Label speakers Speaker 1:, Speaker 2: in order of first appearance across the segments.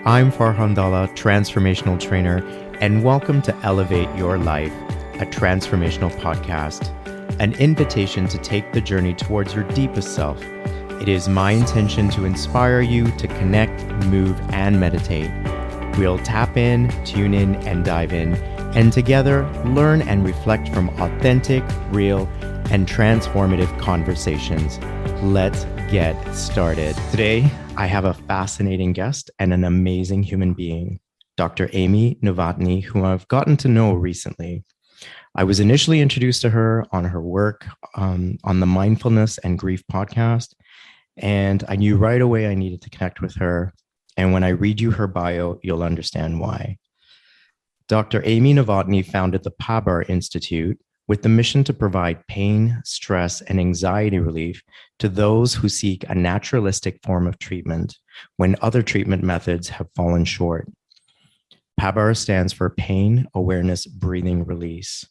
Speaker 1: I'm Farhan Dalla, transformational trainer, and welcome to Elevate Your Life, a transformational podcast, an invitation to take the journey towards your deepest self. It is my intention to inspire you to connect, move, and meditate. We'll tap in, tune in, and dive in, and together learn and reflect from authentic, real, and transformative conversations. Let's get started. Today, I have a fascinating guest and an amazing human being, Dr. Amy Novotny, who I've gotten to know recently. I was initially introduced to her on her work on the Mindfulness and Grief podcast, and I knew right away I needed to connect with her. And when I read you her bio, you'll understand why. Dr. Amy Novotny founded the PABR Institute with the mission to provide pain, stress, and anxiety relief to those who seek a naturalistic form of treatment when other treatment methods have fallen short. PABR stands for Pain Awareness Breathing Release.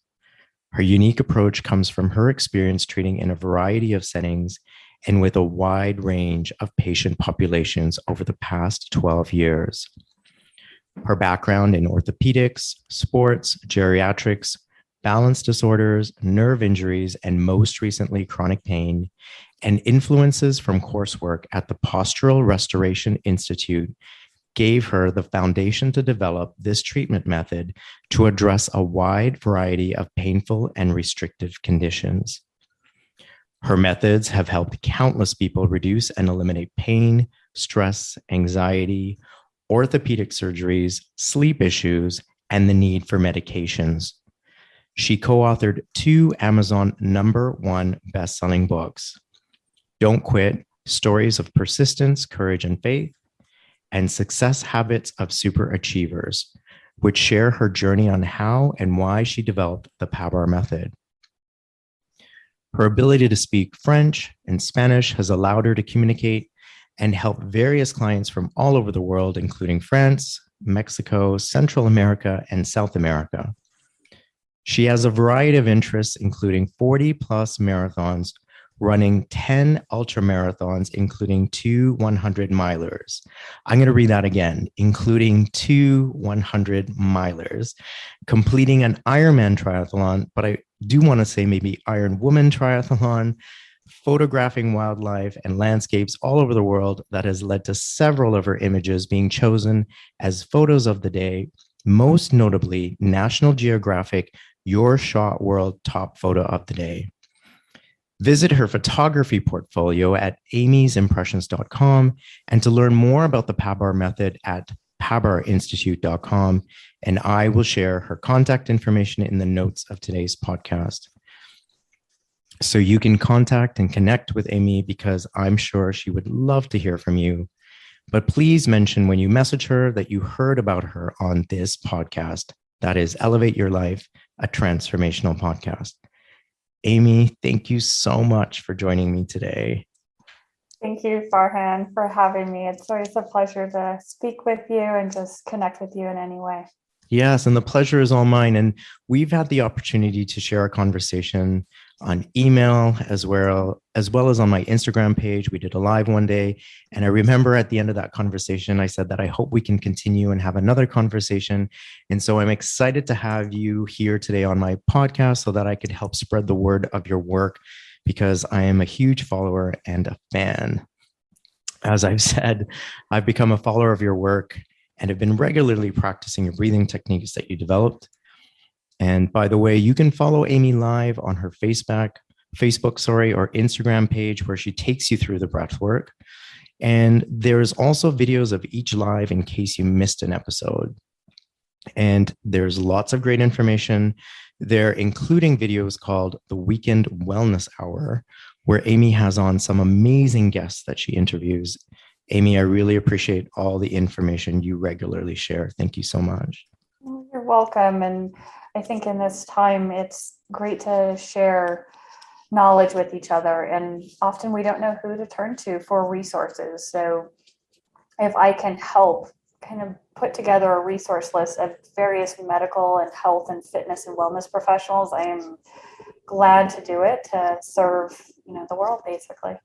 Speaker 1: Her unique approach comes from her experience treating in a variety of settings and with a wide range of patient populations over the past 12 years. Her background in orthopedics, sports, geriatrics, balance disorders, nerve injuries, and most recently, chronic pain, and influences from coursework at the Postural Restoration Institute gave her the foundation to develop this treatment method to address a wide variety of painful and restrictive conditions. Her methods have helped countless people reduce and eliminate pain, stress, anxiety, orthopedic surgeries, sleep issues, and the need for medications. She co-authored 2 Amazon #1 best-selling books, Don't Quit, Stories of Persistence, Courage, and Faith, and Success Habits of Superachievers, which share her journey on how and why she developed the PABR method. Her ability to speak French and Spanish has allowed her to communicate and help various clients from all over the world, including France, Mexico, Central America, and South America. She has a variety of interests, including 40 plus marathons, running 10 ultra marathons, including 2 100 milers. I'm going to read that again, including 2 100 milers, completing an Ironman triathlon, but I do want to say maybe Iron Woman triathlon, photographing wildlife and landscapes all over the world that has led to several of her images being chosen as photos of the day, most notably National Geographic Your Shot World Top Photo of the Day. Visit her photography portfolio at amysimpressions.com and to learn more about the PABR method at pabrinstitute.com, and I will share her contact information in the notes of today's podcast. So you can contact and connect with Amy because I'm sure she would love to hear from you. But please mention when you message her that you heard about her on this podcast. That is Elevate Your Life, a transformational podcast. Amy, thank you so much for joining me today.
Speaker 2: Thank you, Farhan, for having me. It's always a pleasure to speak with you and just connect with you in any way.
Speaker 1: Yes, and the pleasure is all mine. And we've had the opportunity to share a conversation on email as well as on my Instagram page. We did a live one day. And I remember at the end of that conversation, I said that I hope we can continue and have another conversation. And so I'm excited to have you here today on my podcast so that I could help spread the word of your work, because I am a huge follower and a fan. As I've said, I've become a follower of your work and have been regularly practicing your breathing techniques that you developed. And by the way, you can follow Amy live on her Facebook or Instagram page, where she takes you through the breath work. And there's also videos of each live in case you missed an episode. And there's lots of great information there, including videos called the Weekend Wellness Hour, where Amy has on some amazing guests that she interviews. Amy, I really appreciate all the information you regularly share. Thank you so much.
Speaker 2: You're welcome. And I think in this time, it's great to share knowledge with each other. And often we don't know who to turn to for resources. So if I can help kind of put together a resource list of various medical and health and fitness and wellness professionals, I am glad to do it to serve, the world, basically.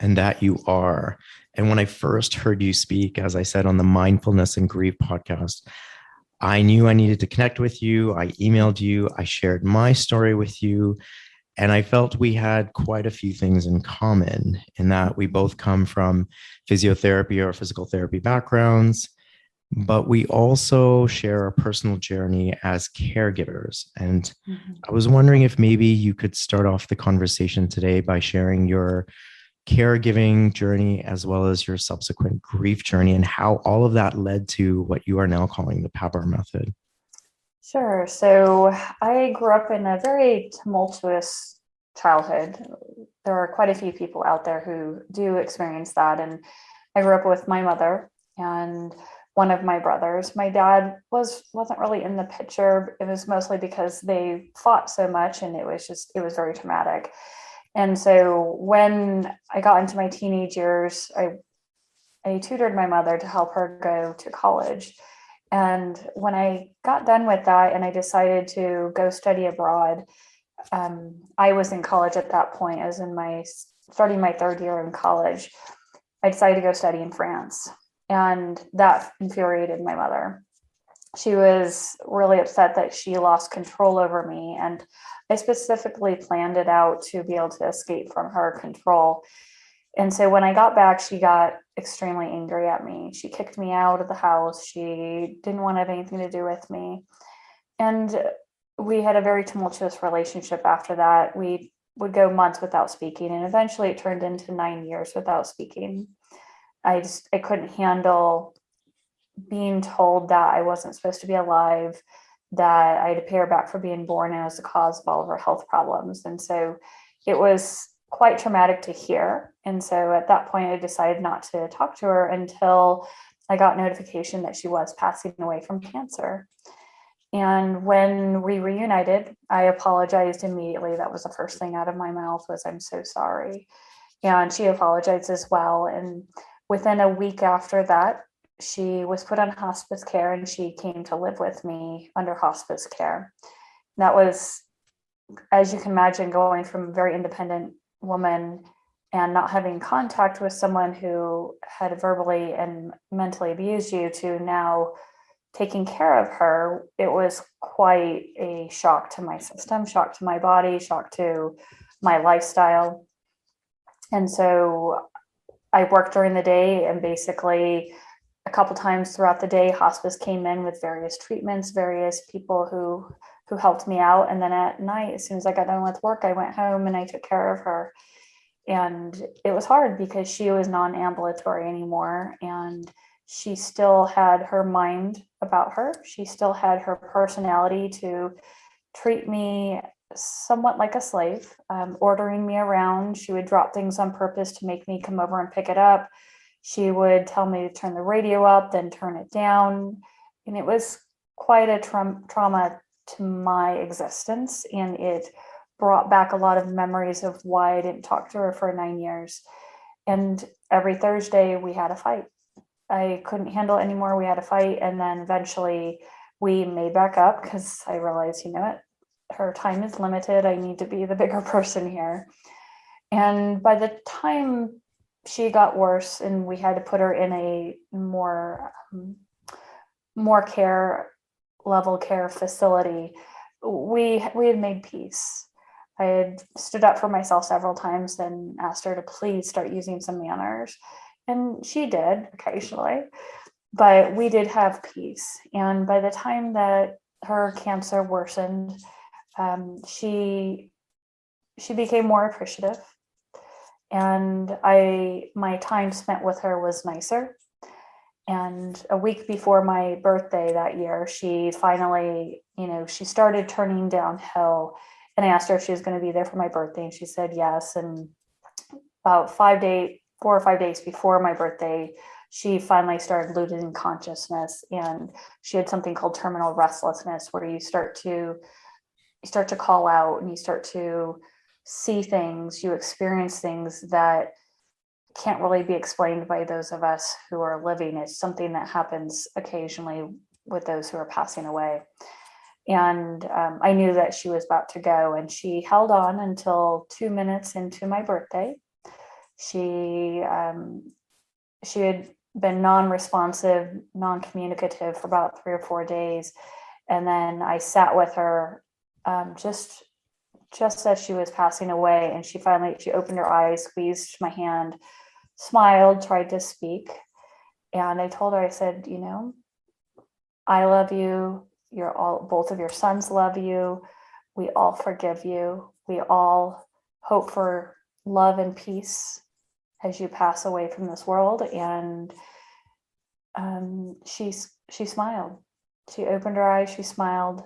Speaker 1: And that you are. And when I first heard you speak, as I said on the Mindfulness and Grief podcast, I knew I needed to connect with you. I emailed you, I shared my story with you, and I felt we had quite a few things in common in that we both come from physiotherapy or physical therapy backgrounds, but we also share our personal journey as caregivers. And I was wondering if maybe you could start off the conversation today by sharing your caregiving journey as well as your subsequent grief journey and how all of that led to what you are now calling the PABR method.
Speaker 2: Sure. So I grew up in a very tumultuous childhood. There are quite a few people out there who do experience that. And I grew up with my mother and one of my brothers. My dad wasn't really in the picture. It was mostly because they fought so much and it was very traumatic. And so when I got into my teenage years, I tutored my mother to help her go to college. And when I got done with that and I decided to go study abroad, I was in college at that point. I was starting my third year in college. I decided to go study in France. And that infuriated my mother. She was really upset that she lost control over me. And I specifically planned it out to be able to escape from her control. And so when I got back, she got extremely angry at me. She kicked me out of the house. She didn't want to have anything to do with me. And we had a very tumultuous relationship after that. We would go months without speaking. And eventually it turned into 9 years without speaking. I couldn't handle being told that I wasn't supposed to be alive, that I had to pay her back for being born and as the cause of all of her health problems. And so it was quite traumatic to hear. And so at that point, I decided not to talk to her until I got notification that she was passing away from cancer. And when we reunited, I apologized immediately. That was the first thing out of my mouth was, I'm so sorry. And she apologized as well. And within a week after that, she was put on hospice care and she came to live with me under hospice care. That was, as you can imagine, going from a very independent woman and not having contact with someone who had verbally and mentally abused you to now taking care of her. It was quite a shock to my system, shock to my body, shock to my lifestyle. And so I worked during the day, and basically a couple times throughout the day, hospice came in with various treatments, various people who helped me out. And then at night, as soon as I got done with work, I went home and I took care of her. And it was hard because she was non-ambulatory anymore. And she still had her mind about her. She still had her personality to treat me somewhat like a slave, ordering me around. She would drop things on purpose to make me come over and pick it up. She would tell me to turn the radio up, then turn it down. And it was quite a trauma to my existence. And it brought back a lot of memories of why I didn't talk to her for 9 years. And every Thursday we had a fight. I couldn't handle it anymore. We had a fight. And then eventually we made back up because I realized, you know what, her time is limited. I need to be the bigger person here. And by the time she got worse and we had to put her in a more care level care facility, we had made peace. I had stood up for myself several times and asked her to please start using some manners. And she did occasionally, but we did have peace. And by the time that her cancer worsened, she became more appreciative. And my time spent with her was nicer. And a week before my birthday that year, she finally, she started turning downhill. And I asked her if she was going to be there for my birthday, and she said yes. And about 4 or 5 days before my birthday, she finally started losing consciousness, and she had something called terminal restlessness, where you start to call out and you start to see things, you experience things that can't really be explained by those of us who are living. It's something that happens occasionally with those who are passing away. And I knew that she was about to go, and she held on until 2 minutes into my birthday. She she had been non-responsive, non-communicative for about 3 or 4 days. And then I sat with her just as she was passing away. And she opened her eyes, squeezed my hand, smiled, tried to speak. And I told her, I said, I love you. Both of your sons love you. We all forgive you. We all hope for love and peace as you pass away from this world. And she smiled. She opened her eyes. She smiled.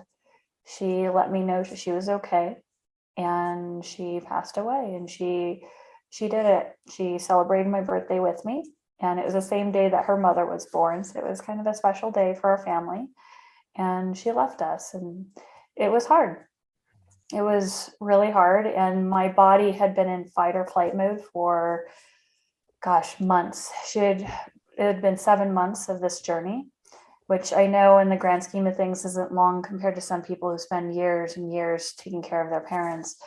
Speaker 2: She let me know she was okay. And she passed away. And she did it. She celebrated my birthday with me. And it was the same day that her mother was born. So it was kind of a special day for our family. And she left us. And it was hard. It was really hard. And my body had been in fight or flight mode for, months. It had been 7 months of this journey, which I know in the grand scheme of things isn't long compared to some people who spend years and years taking care of their parents.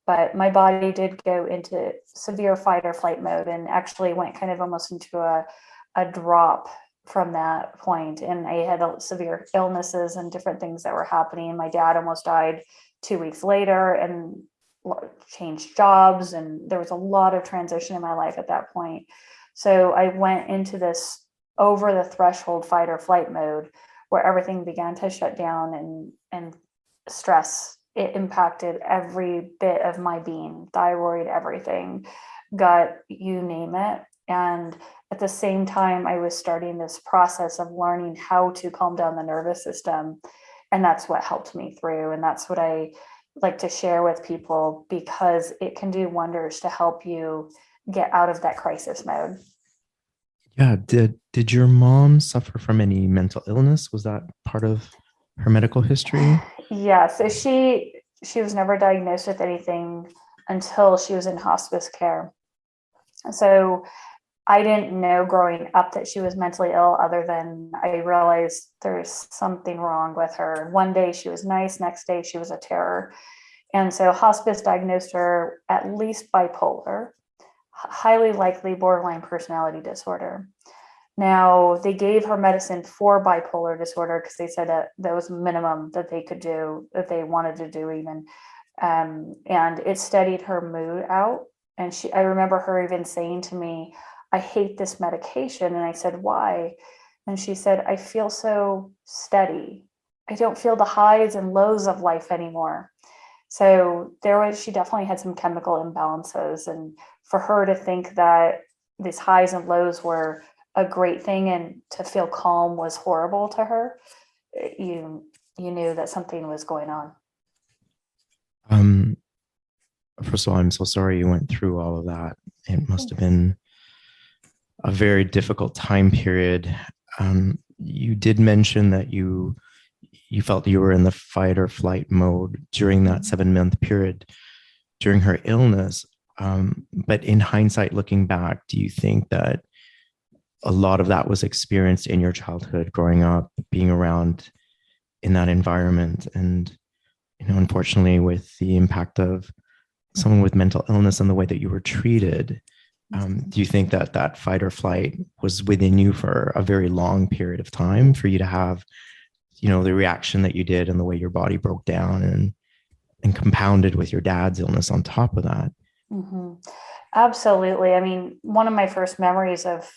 Speaker 2: But my body did go into severe fight or flight mode and actually went kind of almost into a drop from that point. And I had severe illnesses and different things that were happening. My dad almost died 2 weeks later and changed jobs. And there was a lot of transition in my life at that point. So I went into this over the threshold fight or flight mode where everything began to shut down and stress. It impacted every bit of my being, thyroid, everything, gut, you name it. And at the same time, I was starting this process of learning how to calm down the nervous system. And that's what helped me through. And that's what I like to share with people, because it can do wonders to help you get out of that crisis mode.
Speaker 1: Yeah. Did your mom suffer from any mental illness? Was that part of her medical history?
Speaker 2: Yeah. So she was never diagnosed with anything until she was in hospice care. So I didn't know growing up that she was mentally ill, other than I realized there's something wrong with her. One day she was nice, next day she was a terror. And so hospice diagnosed her at least bipolar, highly likely borderline personality disorder. Now, they gave her medicine for bipolar disorder because they said that was minimum that they could do, that they wanted to do even. And it steadied her mood out. And I remember her even saying to me, I hate this medication. And I said, why? And she said, I feel so steady. I don't feel the highs and lows of life anymore. So she definitely had some chemical imbalances. And for her to think that these highs and lows were a great thing and to feel calm was horrible to her, you knew that something was going on.
Speaker 1: First of all, I'm so sorry you went through all of that. It must have been a very difficult time period. You did mention that you felt you were in the fight or flight mode during that 7-month period during her illness. But in hindsight, looking back, do you think that a lot of that was experienced in your childhood, growing up, being around in that environment? And, unfortunately, with the impact of someone with mental illness and the way that you were treated, do you think that fight or flight was within you for a very long period of time for you to have, the reaction that you did and the way your body broke down and compounded with your dad's illness on top of that?
Speaker 2: Mm-hmm. Absolutely. I mean, one of my first memories of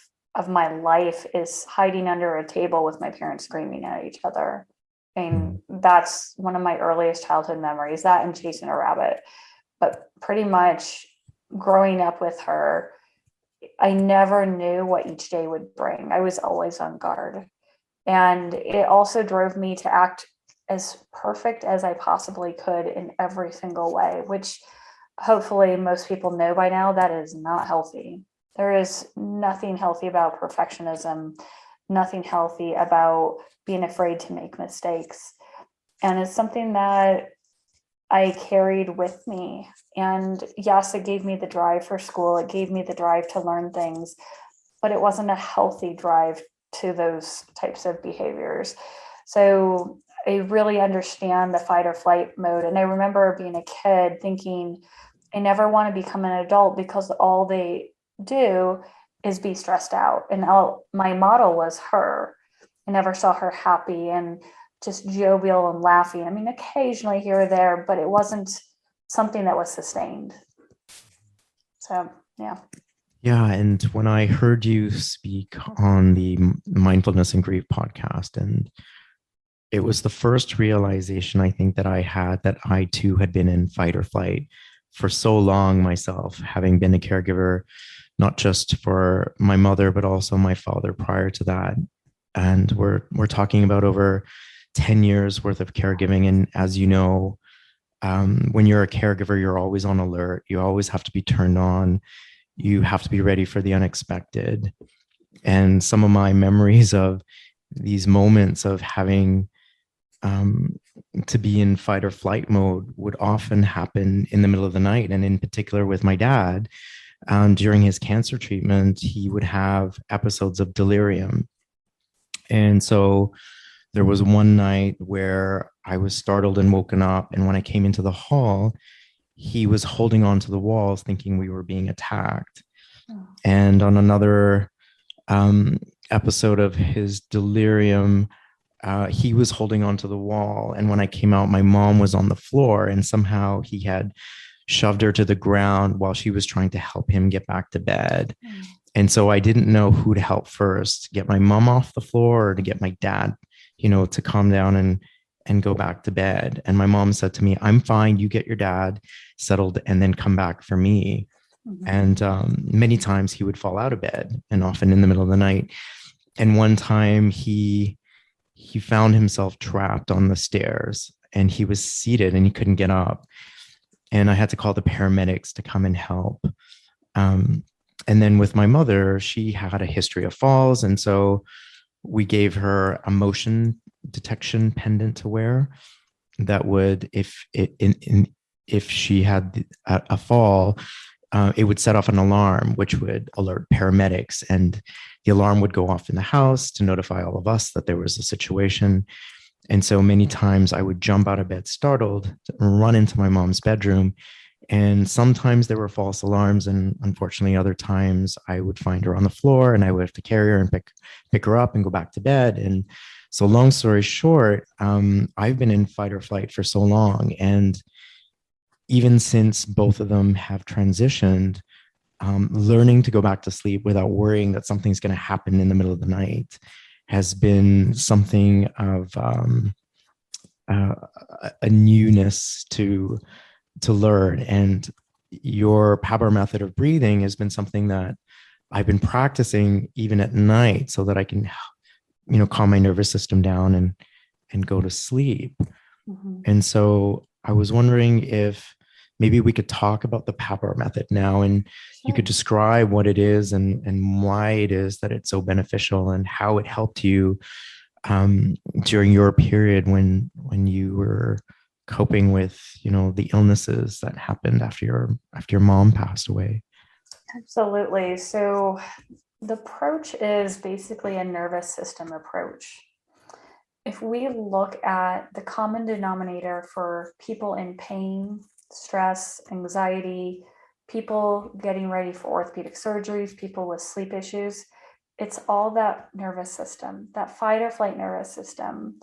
Speaker 2: my life is hiding under a table with my parents screaming at each other. I mean, that's one of my earliest childhood memories, that and chasing a rabbit. But pretty much growing up with her, I never knew what each day would bring. I was always on guard. And it also drove me to act as perfect as I possibly could in every single way, which hopefully most people know by now that is not healthy. There is nothing healthy about perfectionism, nothing healthy about being afraid to make mistakes. And it's something that I carried with me. And yes, it gave me the drive for school. It gave me the drive to learn things, but it wasn't a healthy drive to those types of behaviors. So I really understand the fight or flight mode. And I remember being a kid thinking, I never want to become an adult because all they do is be stressed out. And my model was her. I never saw her happy and just jovial and laughing. I mean, occasionally here or there, but it wasn't something that was sustained. So, yeah.
Speaker 1: Yeah. And when I heard you speak on the Mindfulness and Grief podcast, and it was the first realization I think that I had that I too had been in fight or flight for so long myself, having been a caregiver, not just for my mother, but also my father prior to that. And we're talking about over 10 years worth of caregiving. And as you know, when you're a caregiver, you're always on alert. You always have to be turned on. You have to be ready for the unexpected. And some of my memories of these moments of having to be in fight or flight mode would often happen in the middle of the night. And in particular with my dad, during his cancer treatment, he would have episodes of delirium. And so there was one night where I was startled and woken up. And when I came into the hall, he was holding onto the walls thinking we were being attacked. Oh. And on another episode of his delirium, he was holding onto the wall. And when I came out, my mom was on the floor, and somehow he had shoved her to the ground while she was trying to help him get back to bed. Mm. And so I didn't know who to help first, to get my mom off the floor or to get my dad, to calm down and go back to bed. And my mom said to me, "I'm fine. You get your dad settled and then come back for me." Mm-hmm. And many times he would fall out of bed, and often in the middle of the night. And one time he found himself trapped on the stairs, and he was seated and he couldn't get up. And I had to call the paramedics to come and help. And then with my mother, she had a history of falls. And so we gave her a motion detection pendant to wear that would, if she had a fall, it would set off an alarm, which would alert paramedics. And the alarm would go off in the house to notify all of us that there was a situation. And so many times I would jump out of bed startled, run into my mom's bedroom. And sometimes there were false alarms. And unfortunately, other times I would find her on the floor and I would have to carry her and pick her up and go back to bed. And so long story short, I've been in fight or flight for so long. And even since both of them have transitioned, learning to go back to sleep without worrying that something's going to happen in the middle of the night has been something of a newness to learn. And your PABR method of breathing has been something that I've been practicing even at night so that I can, calm my nervous system down and go to sleep. Mm-hmm. And so I was wondering if maybe we could talk about the PABR method now, and you could describe what it is and why it is that it's so beneficial and how it helped you during your period when you were coping with, the illnesses that happened after your mom passed away.
Speaker 2: Absolutely. So the approach is basically a nervous system approach. If we look at the common denominator for people in pain, stress, anxiety, people getting ready for orthopedic surgeries, people with sleep issues, it's all that nervous system, that fight or flight nervous system.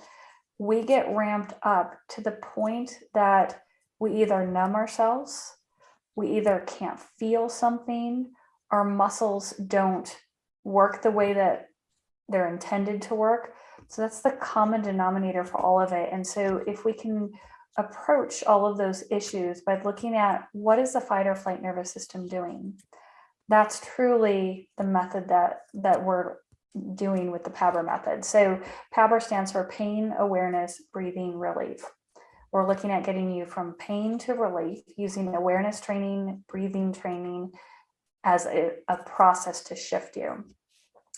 Speaker 2: We get ramped up to the point that we either numb ourselves, we either can't feel something, our muscles don't work the way that they're intended to work. So that's the common denominator for all of it. And so if we can approach all of those issues by looking at what is the fight or flight nervous system doing, that's truly the method that we're doing with the PABR method. So PABR stands for pain, awareness, breathing, relief. We're looking at getting you from pain to relief using awareness training, breathing training as a process to shift you.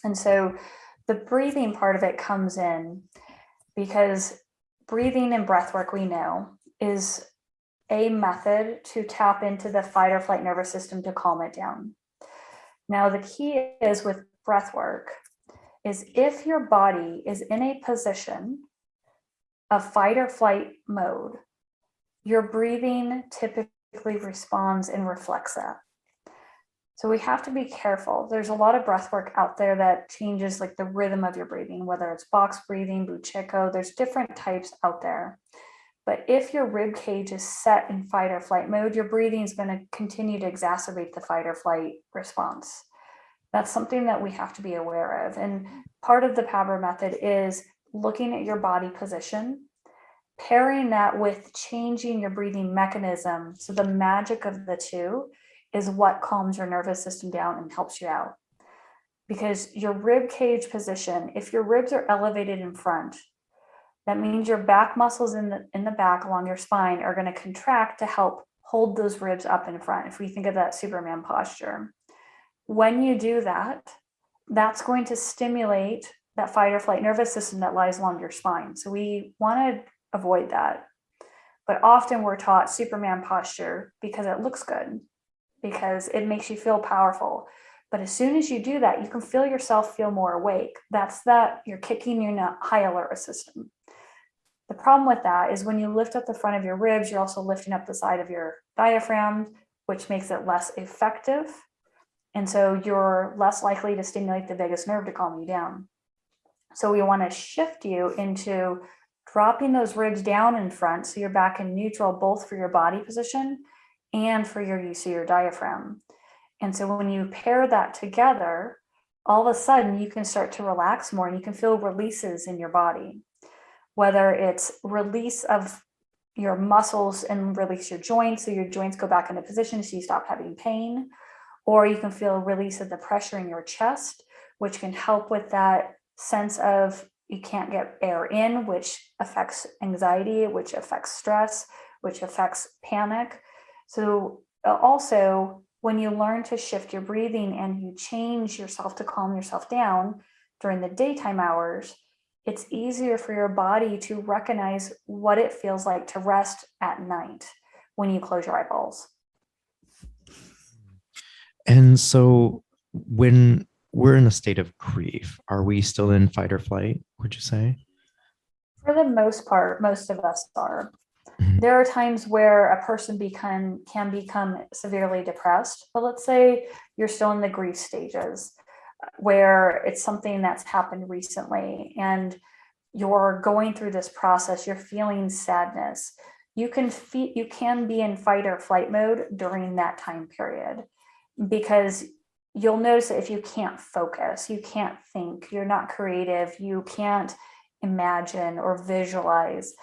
Speaker 2: And so the breathing part of it comes in because breathing and breath work, we know, is a method to tap into the fight or flight nervous system to calm it down. Now, the key is with breath work is if your body is in a position of fight or flight mode, your breathing typically responds and reflects that. So we have to be careful. There's a lot of breath work out there that changes like the rhythm of your breathing, whether it's box breathing, bucceco, there's different types out there. But if your rib cage is set in fight or flight mode, your breathing is going to continue to exacerbate the fight or flight response. That's something that we have to be aware of. And part of the PABR method is looking at your body position, pairing that with changing your breathing mechanism. So the magic of the two is what calms your nervous system down and helps you out. Because your rib cage position, if your ribs are elevated in front, that means your back muscles in the back along your spine are going to contract to help hold those ribs up in front. If we think of that Superman posture, when you do that, that's going to stimulate that fight or flight nervous system that lies along your spine. So we want to avoid that. But often we're taught Superman posture because it looks good, because it makes you feel powerful. But as soon as you do that, you can feel yourself feel more awake. That's that you're kicking your high alert system. The problem with that is when you lift up the front of your ribs, you're also lifting up the side of your diaphragm, which makes it less effective. And so you're less likely to stimulate the vagus nerve to calm you down. So we want to shift you into dropping those ribs down in front so you're back in neutral, both for your body position and for your use of your diaphragm. And so when you pair that together, all of a sudden you can start to relax more and you can feel releases in your body, whether it's release of your muscles and release your joints so your joints go back into position so you stop having pain, or you can feel a release of the pressure in your chest, which can help with that sense of you can't get air in, which affects anxiety, which affects stress, which affects panic. So also, when you learn to shift your breathing and you change yourself to calm yourself down during the daytime hours, it's easier for your body to recognize what it feels like to rest at night when you close your eyeballs.
Speaker 1: And so when we're in a state of grief, are we still in fight or flight, would you say?
Speaker 2: For the most part, most of us are.
Speaker 1: Mm-hmm.
Speaker 2: There are times where a person can become severely depressed, but let's say you're still in the grief stages where it's something that's happened recently and you're going through this process, you're feeling sadness. You can be in fight or flight mode during that time period, because you'll notice that if you can't focus, you can't think, you're not creative, you can't imagine or visualize,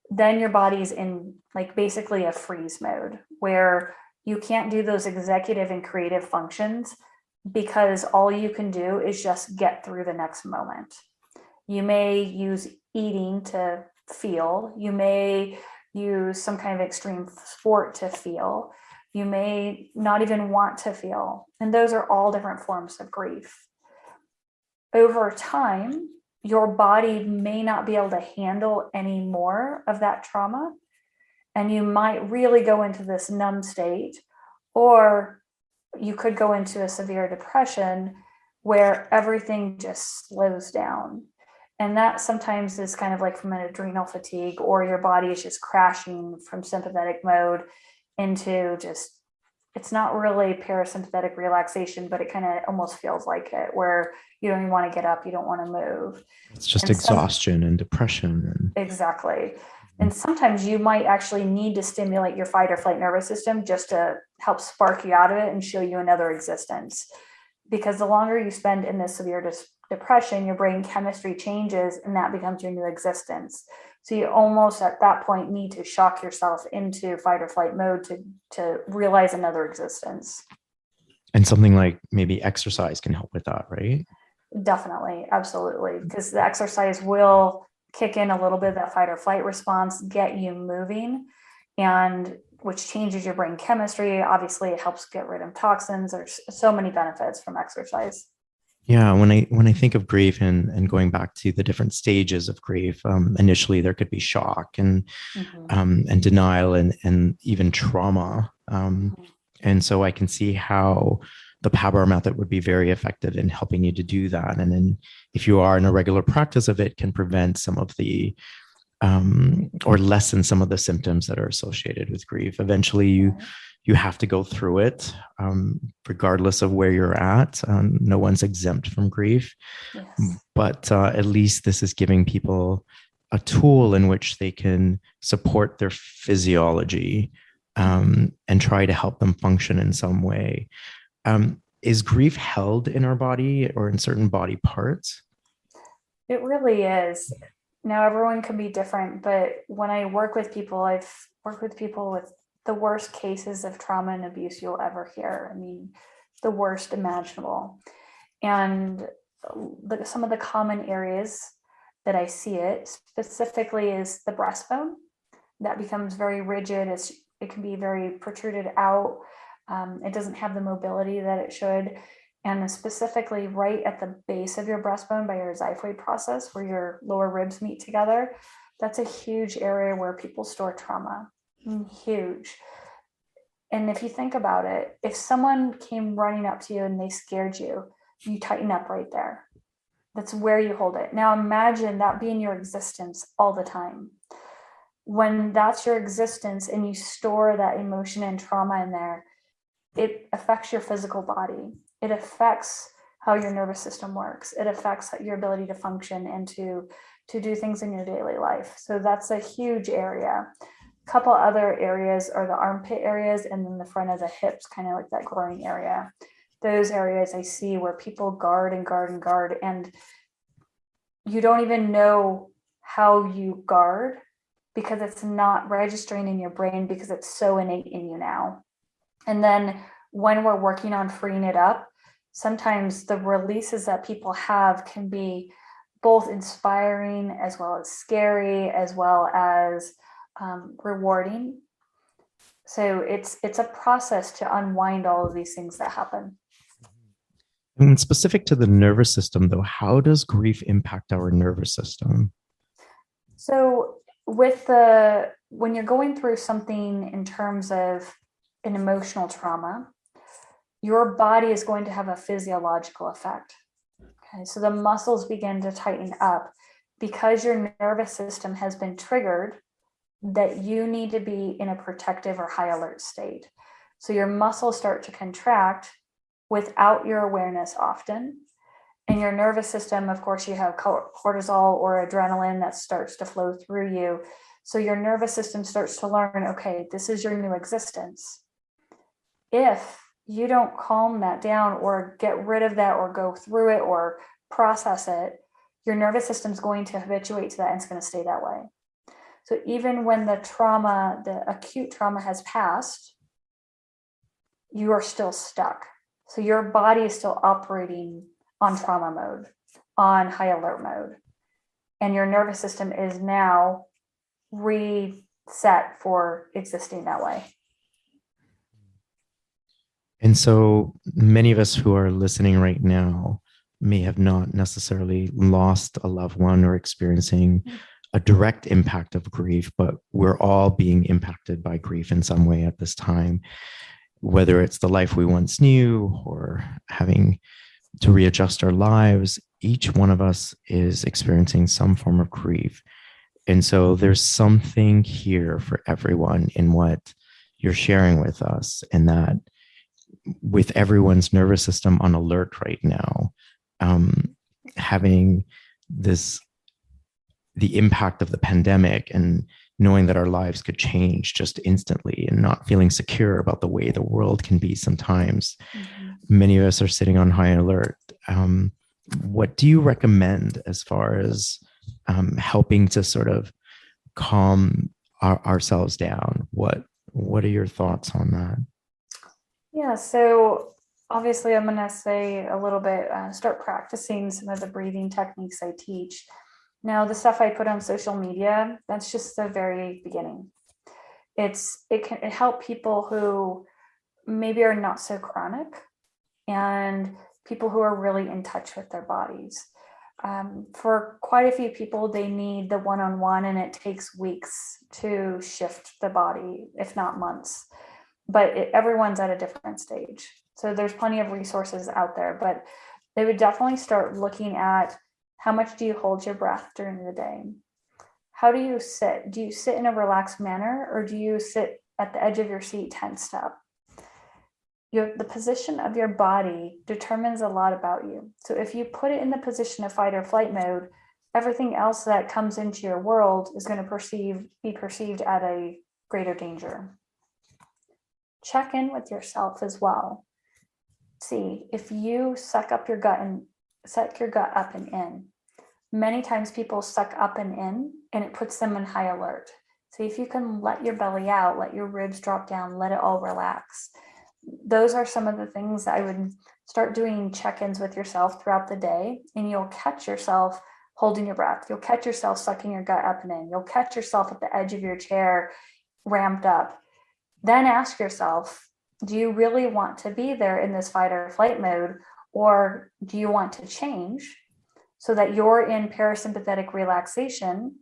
Speaker 2: then your body's in like basically a freeze mode where you can't do those executive and creative functions because all you can do is just get through the next moment. You may use eating to feel, you may use some kind of extreme sport to feel, you may not even want to feel. And those are all different forms of grief. Over time, your body may not be able to handle any more of that trauma. And you might really go into this numb state, or you could go into a severe depression where everything just slows down. And that sometimes is kind of like from an adrenal fatigue, or your body is just crashing from sympathetic mode into just, it's not really parasympathetic relaxation, but it kind of almost feels like it, where you don't even want to get up, you don't want to move.
Speaker 1: It's just exhaustion and depression.
Speaker 2: Exactly. And sometimes you might actually need to stimulate your fight or flight nervous system just to help spark you out of it and show you another existence. Because the longer you spend in this severe depression, your brain chemistry changes and that becomes your new existence. So you almost at that point need to shock yourself into fight or flight mode to realize another existence.
Speaker 1: And something like maybe exercise can help with that, right?
Speaker 2: Definitely. Absolutely. Because the exercise will kick in a little bit of that fight or flight response, get you moving, and which changes your brain chemistry. Obviously, it helps get rid of toxins. There's so many benefits from exercise.
Speaker 1: Yeah, when I think of grief and going back to the different stages of grief, initially there could be shock and denial and even trauma. And so I can see how the PABR method would be very effective in helping you to do that. And then if you are in a regular practice of it, can prevent some of the or lessen some of the symptoms that are associated with grief. Eventually, you have to go through it, regardless of where you're at. No one's exempt from grief,
Speaker 2: Yes.
Speaker 1: but at least this is giving people a tool in which they can support their physiology, and try to help them function in some way. Is grief held in our body or in certain body parts?
Speaker 2: It really is. Now, everyone can be different, but when I work with people, I've worked with people with the worst cases of trauma and abuse you'll ever hear. I mean, the worst imaginable. And some of the common areas that I see it specifically is the breastbone that becomes very rigid. It can be very protruded out. It doesn't have the mobility that it should. And specifically right at the base of your breastbone by your xiphoid process, where your lower ribs meet together, that's a huge area where people store trauma. Huge. And if you think about it, if someone came running up to you and they scared you, you tighten up right there. That's where you hold it. Now imagine that being your existence all the time. When that's your existence and you store that emotion and trauma in there, it affects your physical body. It affects how your nervous system works. It affects your ability to function and to do things in your daily life. So that's a huge area. A couple other areas are the armpit areas and then the front of the hips, kind of like that groin area. Those areas I see where people guard and guard and guard, and you don't even know how you guard because it's not registering in your brain because it's so innate in you now. And then when we're working on freeing it up, sometimes the releases that people have can be both inspiring as well as scary, as well as rewarding. So it's a process to unwind all of these things that happen.
Speaker 1: And specific to the nervous system, though, how does grief impact our nervous system?
Speaker 2: So when you're going through something in terms of an emotional trauma, your body is going to have a physiological effect. Okay, so the muscles begin to tighten up because your nervous system has been triggered that you need to be in a protective or high alert state. So your muscles start to contract without your awareness often. And your nervous system, of course, you have cortisol or adrenaline that starts to flow through you. So your nervous system starts to learn, okay, this is your new existence. If you don't calm that down or get rid of that or go through it or process it, your nervous system is going to habituate to that and it's going to stay that way. So even when the trauma, the acute trauma has passed, you are still stuck. So your body is still operating on trauma mode, on high alert mode. And your nervous system is now reset for existing that way.
Speaker 1: And so many of us who are listening right now may have not necessarily lost a loved one or experiencing a direct impact of grief, but we're all being impacted by grief in some way at this time, whether it's the life we once knew or having to readjust our lives. Each one of us is experiencing some form of grief. And so there's something here for everyone in what you're sharing with us, and that with everyone's nervous system on alert right now, having the impact of the pandemic and knowing that our lives could change just instantly and not feeling secure about the way the world can be sometimes. Many of us are sitting on high alert. What do you recommend as far as helping to sort of calm ourselves down? What are your thoughts on that?
Speaker 2: Yeah, so obviously I'm going to say a little bit, start practicing some of the breathing techniques I teach. Now, the stuff I put on social media, that's just the very beginning. It can help people who maybe are not so chronic and people who are really in touch with their bodies. For quite a few people, they need the one-on-one, and it takes weeks to shift the body, if not months. But everyone's at a different stage. So there's plenty of resources out there, but they would definitely start looking at how much do you hold your breath during the day? How do you sit? Do you sit in a relaxed manner, or do you sit at the edge of your seat tensed up? The position of your body determines a lot about you. So if you put it in the position of fight or flight mode, everything else that comes into your world is going to be perceived at a greater danger. Check in with yourself as well. See if you suck up your gut and suck your gut up and in. Many times people suck up and in, and it puts them in high alert. So if you can let your belly out, let your ribs drop down, let it all relax. Those are some of the things that I would start doing check-ins with yourself throughout the day, and you'll catch yourself holding your breath. You'll catch yourself sucking your gut up and in. You'll catch yourself at the edge of your chair ramped up. Then ask yourself, do you really want to be there in this fight or flight mode, or do you want to change so that you're in parasympathetic relaxation,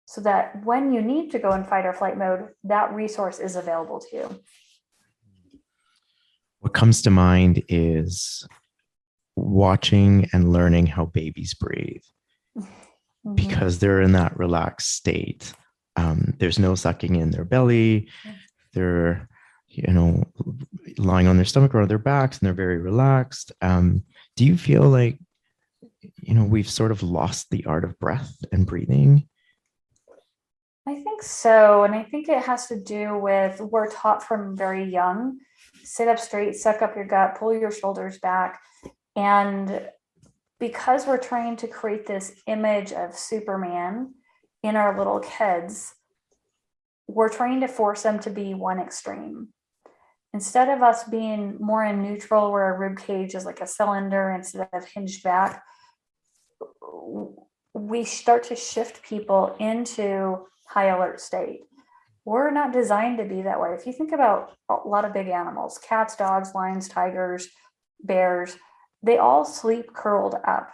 Speaker 2: so that when you need to go in fight or flight mode, that resource is available to you?
Speaker 1: What comes to mind is watching and learning how babies breathe, because they're in that relaxed state. There's no sucking in their belly. They're, lying on their stomach or on their backs, and they're very relaxed. Do you feel like, we've sort of lost the art of breath and breathing?
Speaker 2: I think so. And I think it has to do with, we're taught from very young, sit up straight, suck up your gut, pull your shoulders back. And because we're trying to create this image of Superman in our little kids, we're trying to force them to be one extreme. Instead of us being more in neutral, where our rib cage is like a cylinder instead of hinged back, we start to shift people into high alert state. We're not designed to be that way. If you think about a lot of big animals, cats, dogs, lions, tigers, bears, they all sleep curled up.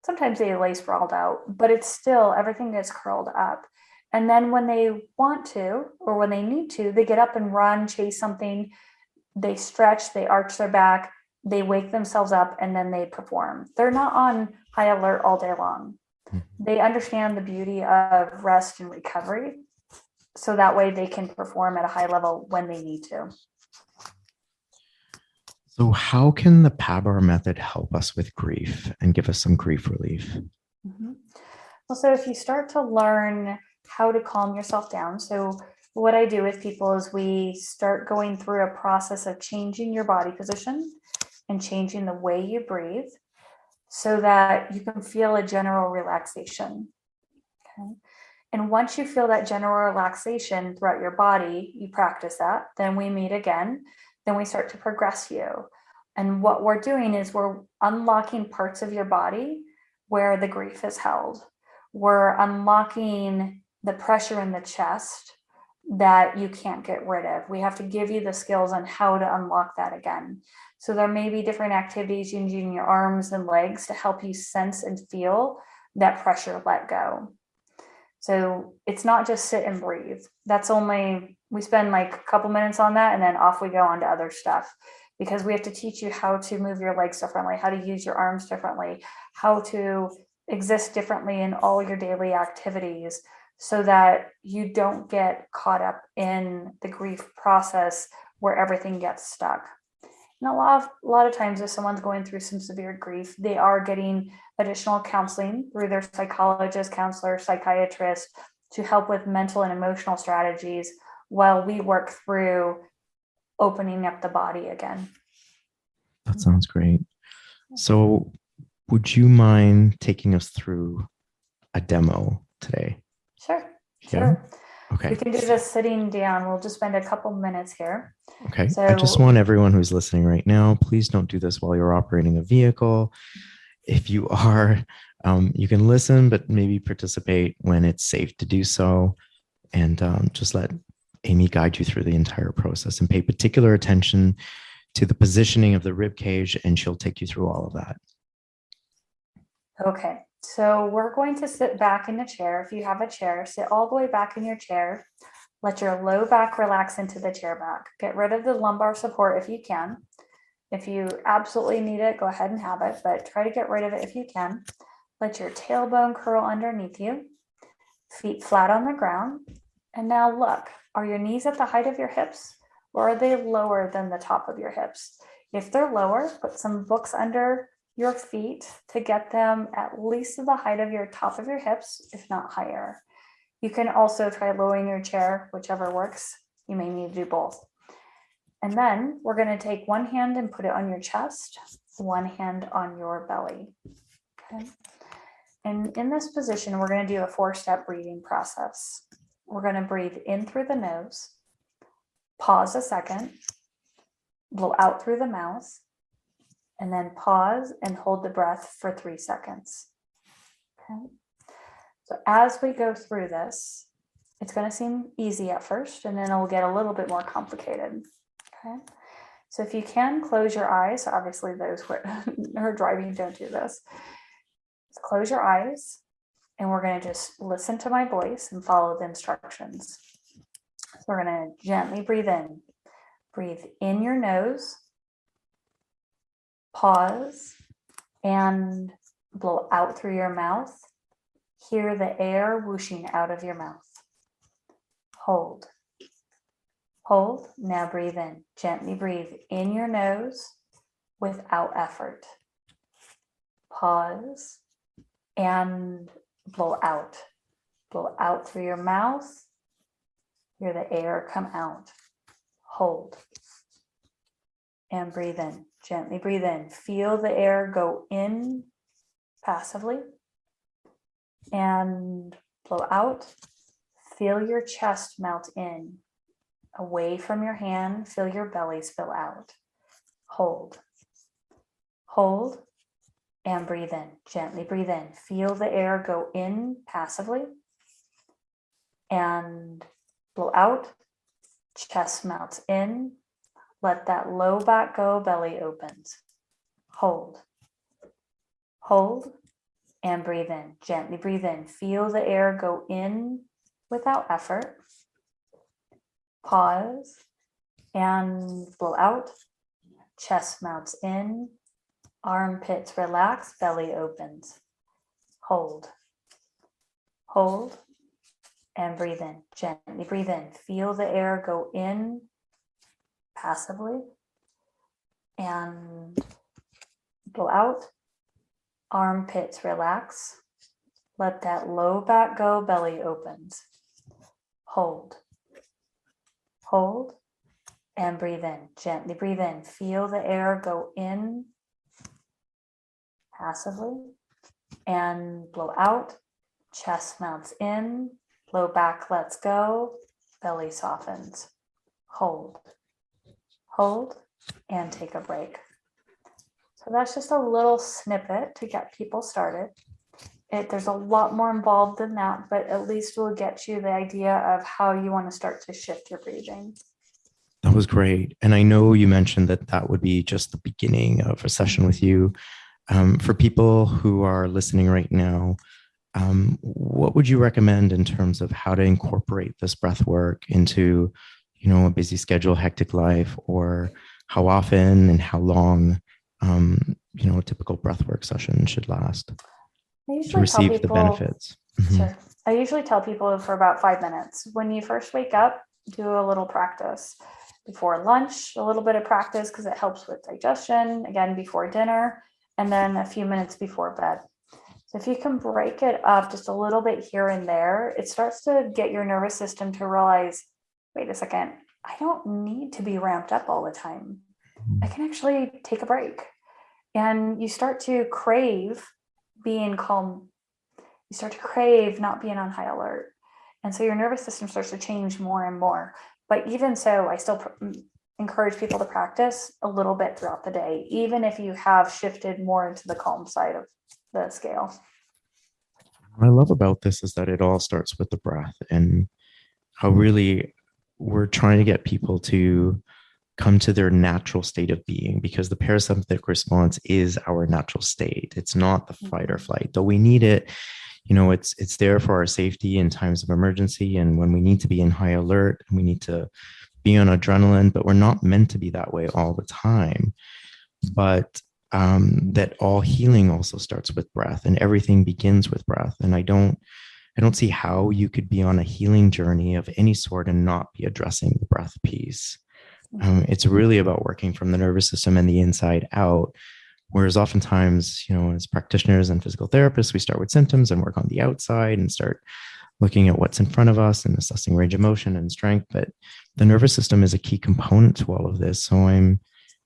Speaker 2: Sometimes they lay sprawled out, but it's still, everything is curled up. And then when they want to, or when they need to, they get up and run, chase something, they stretch, they arch their back, they wake themselves up, and then they perform. They're not on high alert all day long. They understand the beauty of rest and recovery, so that way they can perform at a high level when they need to.
Speaker 1: So how can the PABR method help us with grief and give us some grief relief?
Speaker 2: Well, so if you start to learn how to calm yourself down, so what I do with people is we start going through a process of changing your body position and changing the way you breathe, so that you can feel a general relaxation. Okay. And once you feel that general relaxation throughout your body, you practice that, then we meet again, then we start to progress you. And what we're doing is we're unlocking parts of your body where the grief is held. We're unlocking the pressure in the chest that you can't get rid of. We have to give you the skills on how to unlock that again. So there may be different activities using your arms and legs to help you sense and feel that pressure let go. So it's not just sit and breathe. That's only, we spend like a couple minutes on that, and then off we go on to other stuff, because we have to teach you how to move your legs differently, how to use your arms differently, how to exist differently in all your daily activities, so that you don't get caught up in the grief process where everything gets stuck. And a lot of times, if someone's going through some severe grief, they are getting additional counseling through their psychologist, counselor, psychiatrist, to help with mental and emotional strategies while we work through opening up the body again.
Speaker 1: That sounds great. So would you mind taking us through a demo today?
Speaker 2: Sure.
Speaker 1: Yeah. Okay.
Speaker 2: We can do this sitting down. We'll just spend a couple minutes here.
Speaker 1: Okay.
Speaker 2: So,
Speaker 1: I just want everyone who's listening right now, please don't do this while you're operating a vehicle. If you are, you can listen, but maybe participate when it's safe to do so. And just let Amy guide you through the entire process, and pay particular attention to the positioning of the rib cage, and she'll take you through all of that.
Speaker 2: Okay. So we're going to sit back in the chair. If you have a chair, sit all the way back in your chair. Let your low back relax into the chair back. Get rid of the lumbar support if you can. If you absolutely need it, go ahead and have it, but try to get rid of it if you can. Let your tailbone curl underneath you. Feet flat on the ground. And now look, are your knees at the height of your hips, or are they lower than the top of your hips? If they're lower, put some books under your feet to get them at least to the height of your top of your hips, if not higher. You can also try lowering your chair, whichever works. You may need to do both. And then we're going to take one hand and put it on your chest, one hand on your belly. Okay. And in this position, we're going to do a 4-step breathing process. We're going to breathe in through the nose, pause a second, blow out through the mouth, and then pause and hold the breath for 3 seconds. Okay. So as we go through this, it's going to seem easy at first, and then it'll get a little bit more complicated. Okay. So if you can close your eyes, obviously those who are driving don't do this. So close your eyes, and we're going to just listen to my voice and follow the instructions. So we're going to gently breathe in. Breathe in your nose, pause, and blow out through your mouth. Hear the air whooshing out of your mouth. Hold. Hold. Now breathe in. Gently breathe in your nose without effort. Pause and blow out. Blow out through your mouth. Hear the air come out. Hold. And breathe in. Gently breathe in. Feel the air go in passively. And blow out. Feel your chest melt in. Away from your hand, feel your belly spill out. Hold. Hold. And breathe in. Gently breathe in. Feel the air go in passively. And blow out. Chest melts in. Let that low back go, belly opens. Hold. Hold. And breathe in. Gently breathe in. Feel the air go in without effort. Pause. And blow out. Chest melts in. Armpits relax. Belly opens. Hold. Hold. And breathe in. Gently breathe in. Feel the air go in passively. And blow out. Armpits relax. Let that low back go, belly opens. Hold. Hold. And breathe in. Gently breathe in. Feel the air go in passively. And blow out. Chest mounts in. Low back lets go. Belly softens. Hold. Hold. And take a break. So that's just a little snippet to get people started. There's a lot more involved than that, but at least we'll get you the idea of how you want to start to shift your breathing.
Speaker 1: That was great. And I know you mentioned that that would be just the beginning of a session with you. For people who are listening right now, what would you recommend in terms of how to incorporate this breath work into, a busy schedule, hectic life, or how often and how long, a typical breathwork session should last to receive the benefits?
Speaker 2: Sure. I usually tell people for about 5 minutes. When you first wake up, do a little practice. Before lunch, a little bit of practice because it helps with digestion. Again, before dinner, and then a few minutes before bed. So if you can break it up just a little bit here and there, it starts to get your nervous system to realize, wait a second, I don't need to be ramped up all the time. I can actually take a break. And you start to crave being calm. You start to crave not being on high alert. And so your nervous system starts to change more and more. But even so, I still encourage people to practice a little bit throughout the day, even if you have shifted more into the calm side of the scale.
Speaker 1: What I love about this is that it all starts with the breath, and how really we're trying to get people to come to their natural state of being, because the parasympathetic response is our natural state. It's not the fight or flight, though we need it. It's there for our safety in times of emergency, and when we need to be in high alert and we need to be on adrenaline, but we're not meant to be that way all the time. But that all healing also starts with breath, and everything begins with breath. And I don't I don't see how you could be on a healing journey of any sort and not be addressing the breath piece. It's really about working from the nervous system and the inside out. Whereas oftentimes, as practitioners and physical therapists, we start with symptoms and work on the outside and start looking at what's in front of us and assessing range of motion and strength. But the nervous system is a key component to all of this. So I'm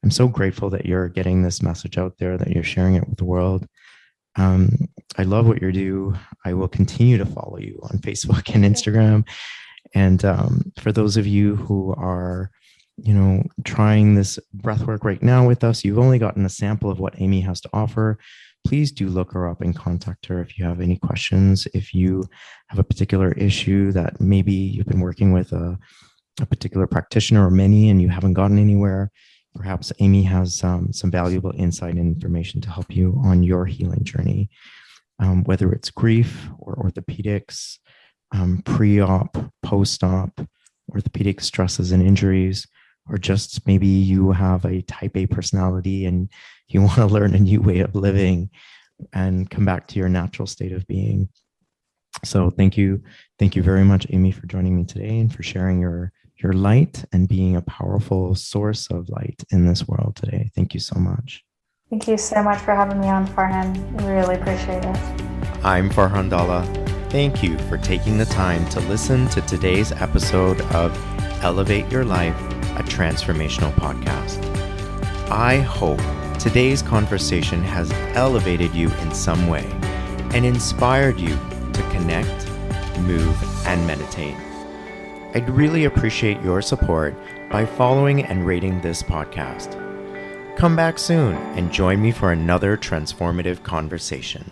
Speaker 1: so grateful that you're getting this message out there, that you're sharing it with the world. I love what you do. I will continue to follow you on Facebook and Instagram. And for those of you who are, trying this breathwork right now with us, you've only gotten a sample of what Amy has to offer. Please do look her up and contact her if you have any questions. If you have a particular issue that maybe you've been working with a particular practitioner or many and you haven't gotten anywhere, perhaps Amy has some valuable insight and information to help you on your healing journey, whether it's grief or orthopedics, pre-op, post-op, orthopedic stresses and injuries, or just maybe you have a type A personality and you want to learn a new way of living and come back to your natural state of being. So thank you. Thank you very much, Amy, for joining me today and for sharing your light and being a powerful source of light in this world today. Thank you so much.
Speaker 2: Thank you so much for having me on, Farhan. Really appreciate it.
Speaker 1: I'm Farhan Dalla. Thank you for taking the time to listen to today's episode of Elevate Your Life, a transformational podcast. I hope today's conversation has elevated you in some way and inspired you to connect, move, and meditate. I'd really appreciate your support by following and rating this podcast. Come back soon and join me for another transformative conversation.